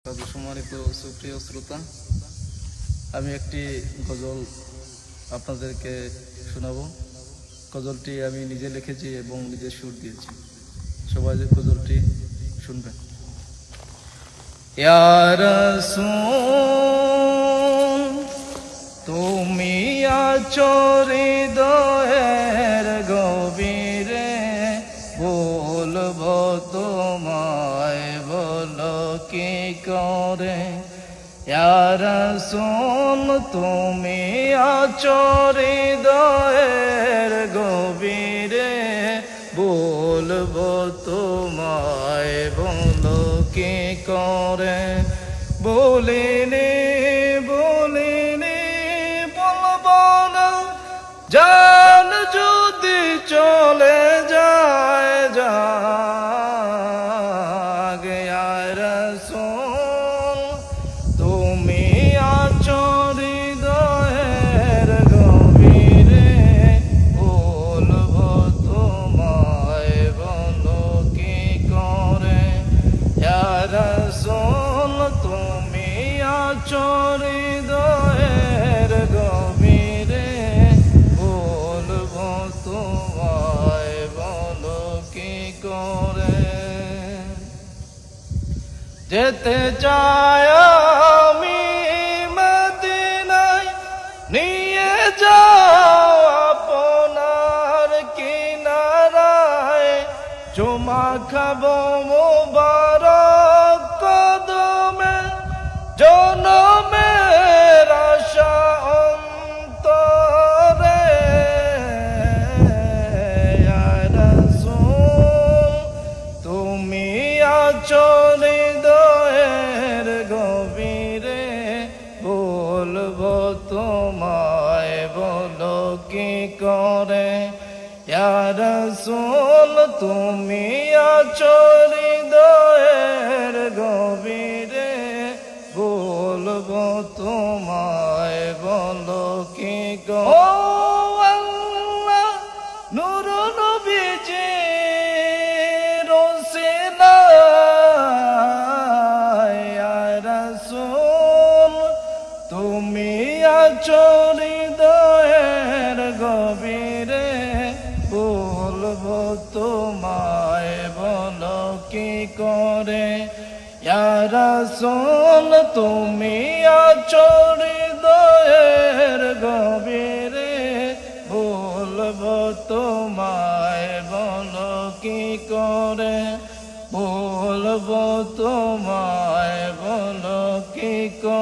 সম্মানিত সুপ্রিয় শ্রোতা, আমি একটি গজল আপনাদেরকে শোনাবো। গজলটি আমি নিজে লিখেছি এবং নিজে সুর দিয়েছি। সবাই গজলটি শুনবেন। ইয়া রাসূল তুমি আছো হৃদয়ের গভীরে, বলবো তোমায় বলো কি করে। ইয়া রাসূল তুমি আছো হৃদয়ের গভীরে, বলবো তোমায় বলো কি করে। বলিনি বলিনি বলবো না, জান যদি চলে যায় যাক। ইয়া রাসূল তুমি আছো হৃদয়ের গভীরে, বলবো তোমায় বলো কি করে। ইয়া রাসূল তুমি আছো হৃদয়ের গভীরে, বলবো তোমায় বলো কি করে। যেতে চাই আমি মদিনায়, নিয়ে যাও আপনার কিনারায়। চুমা খাবো মুবারক কদমে, জনমের আশা অন্তরে। ইয়া রাসূল তুমি আছো হৃদয়ের গভীরে, বলবো তোমায় বলো কি করে। ইয়া রাসূল তুমি আছো হৃদয়ের গভীরে, বলবো তোমায় বলো কি করে। ও আল্লাহ নূর নবীজি রসিলা, ইয়া রাসূল তুমি আছো হৃদয়ের গভীরে, বলবো তোমায় বলো কি করে। ইয়া রাসূল তুমি আছো হৃদয়ের গভীরে, বলবো তোমায় বলো কি করে। বলবো তোমায় বলো কি করে।